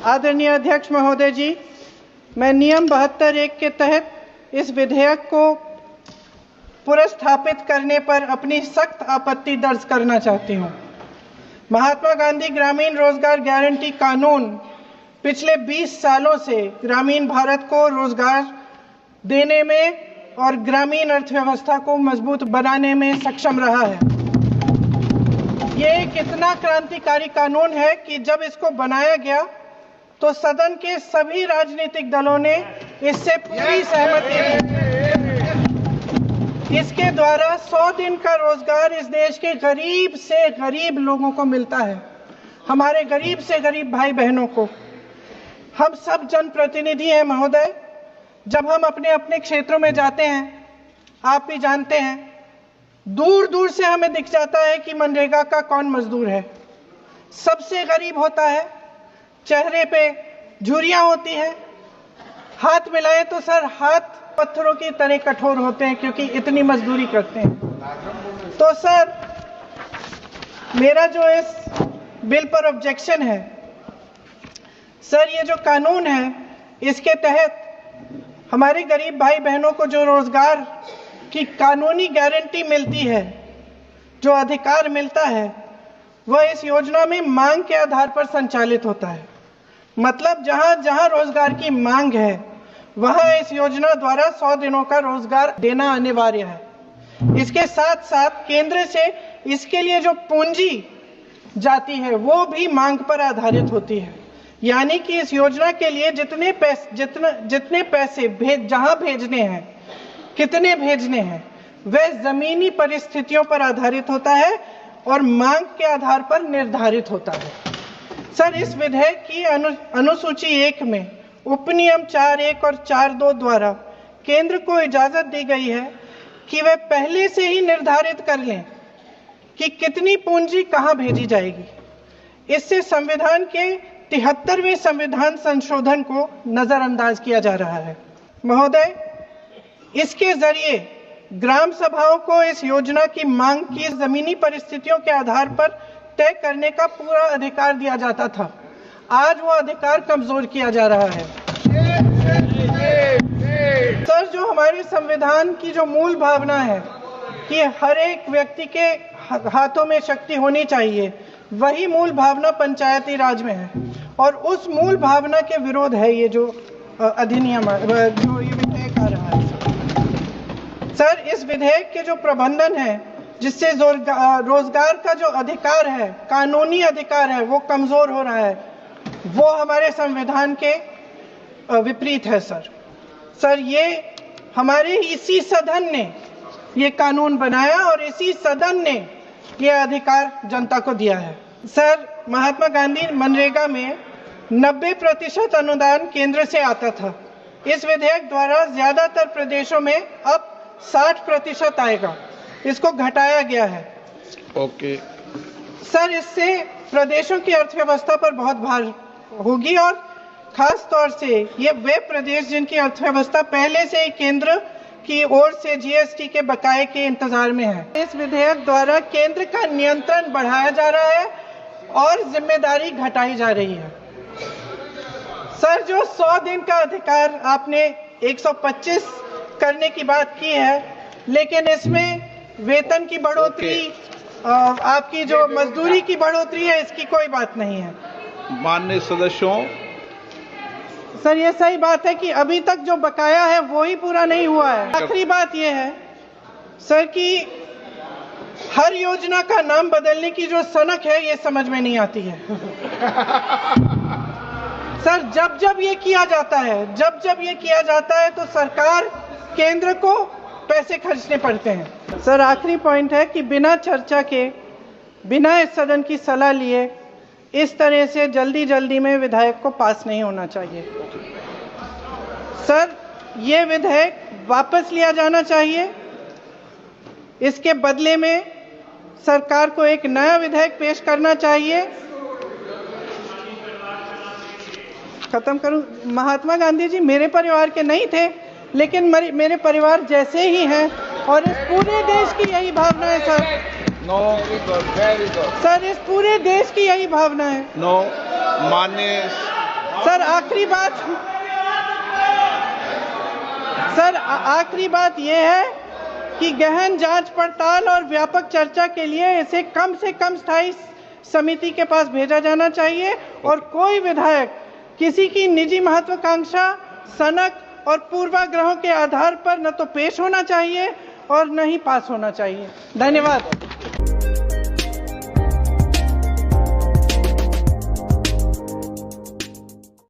आदरणीय अध्यक्ष महोदय जी, मैं नियम 72(1) के तहत इस विधेयक को पुनर्स्थापित करने पर अपनी सख्त आपत्ति दर्ज करना चाहती हूं। महात्मा गांधी ग्रामीण रोजगार गारंटी कानून पिछले 20 सालों से ग्रामीण भारत को रोजगार देने में और ग्रामीण अर्थव्यवस्था को मजबूत बनाने में सक्षम रहा है। ये एक इतना क्रांतिकारी कानून है कि जब इसको बनाया गया तो सदन के सभी राजनीतिक दलों ने इससे पूरी सहमति दी। इसके द्वारा 100 दिन का रोजगार इस देश के गरीब से गरीब लोगों को मिलता है, हमारे गरीब से गरीब भाई बहनों को। हम सब जनप्रतिनिधि हैं महोदय, जब हम अपने अपने क्षेत्रों में जाते हैं, आप भी जानते हैं, दूर दूर से हमें दिख जाता है कि मनरेगा का कौन मजदूर है। सबसे गरीब होता है, चेहरे पे झुर्रियां होती हैं, हाथ मिलाए तो सर हाथ पत्थरों की तरह कठोर होते हैं क्योंकि इतनी मजदूरी करते हैं। तो सर मेरा जो इस बिल पर ऑब्जेक्शन है, सर ये जो कानून है इसके तहत हमारे गरीब भाई बहनों को जो रोजगार की कानूनी गारंटी मिलती है, जो अधिकार मिलता है, वह इस योजना में मांग के आधार पर संचालित होता है। मतलब जहां जहां रोजगार की मांग है वहां इस योजना द्वारा 100 दिनों का रोजगार देना अनिवार्य है। इसके साथ साथ केंद्र से इसके लिए जो पूंजी जाती है वो भी मांग पर आधारित होती है। यानी कि इस योजना के लिए जितने पैसे जहां भेजने हैं, कितने भेजने हैं, वह जमीनी परिस्थितियों पर आधारित होता है और मांग के आधार पर निर्धारित होता है। सर इस विधेयक की अनुसूची 1 में उपनियम 4(1) और 4(2) द्वारा केंद्र को इजाजत दी गई है कि वह पहले से ही निर्धारित कर लें कि कितनी पूंजी कहां भेजी जाएगी। इससे संविधान के 73वें संविधान संशोधन को नजरअंदाज किया जा रहा है। महोदय, इसके जरिए ग्राम सभाओं को इस योजना की मांग की जमीनी परिस्थितियों के आधार पर तय करने का पूरा अधिकार दिया जाता था। आज वो अधिकार कमजोर किया जा रहा है। सर जो हमारे संविधान की जो मूल भावना है कि हर एक व्यक्ति के हाथों में शक्ति होनी चाहिए, वही मूल भावना पंचायती राज में है और उस मूल भावना के विरोध है ये जो अधिनियम जो ये विधेयक आ रहा है। सर इस विधेयक के जो प्रबंधन है जिससे रोजगार का जो अधिकार है, कानूनी अधिकार है, वो कमजोर हो रहा है, वो हमारे संविधान के विपरीत है। सर ये हमारे इसी सदन ने ये कानून बनाया और इसी सदन ने ये अधिकार जनता को दिया है। सर महात्मा गांधी मनरेगा में 90% अनुदान केंद्र से आता था। इस विधेयक द्वारा ज्यादातर प्रदेशों में अब 60% आएगा, इसको घटाया गया है। ओके सर इससे प्रदेशों की अर्थव्यवस्था पर बहुत भार होगी और खास तौर से ये वे प्रदेश जिनकी अर्थव्यवस्था पहले से ही केंद्र की ओर से जीएसटी के बकाये के इंतजार में है। इस विधेयक द्वारा केंद्र का नियंत्रण बढ़ाया जा रहा है और जिम्मेदारी घटाई जा रही है। सर जो 100 दिन का अधिकार आपने 125 करने की बात की है, लेकिन इसमें वेतन की बढ़ोतरी, आपकी जो मजदूरी की बढ़ोतरी है, इसकी कोई बात नहीं है। माननीय सदस्यों, सर ये सही बात है कि अभी तक जो बकाया है वो ही पूरा नहीं हुआ है। आखिरी बात ये है सर कि हर योजना का नाम बदलने की जो सनक है ये समझ में नहीं आती है। सर जब ये किया जाता है तो सरकार केंद्र को पैसे खर्चने पड़ते हैं। सर आखिरी पॉइंट है कि बिना चर्चा के, बिना इस सदन की सलाह लिए इस तरह से जल्दी में विधेयक को पास नहीं होना चाहिए। सर ये विधेयक वापस लिया जाना चाहिए। इसके बदले में सरकार को एक नया विधेयक पेश करना चाहिए। खत्म करूं। महात्मा गांधी जी मेरे परिवार के नहीं थे, लेकिन मेरे परिवार जैसे ही हैं और इस पूरे देश की यही भावना है सर। सर इस पूरे देश की यही भावना है। माननीय सर आखिरी बात यह है कि गहन जांच पड़ताल और व्यापक चर्चा के लिए इसे कम से कम स्थायी समिति के पास भेजा जाना चाहिए और कोई विधायक किसी की निजी महत्वाकांक्षा, सनक और पूर्वाग्रहों के आधार पर न तो पेश होना चाहिए और न ही पास होना चाहिए। धन्यवाद।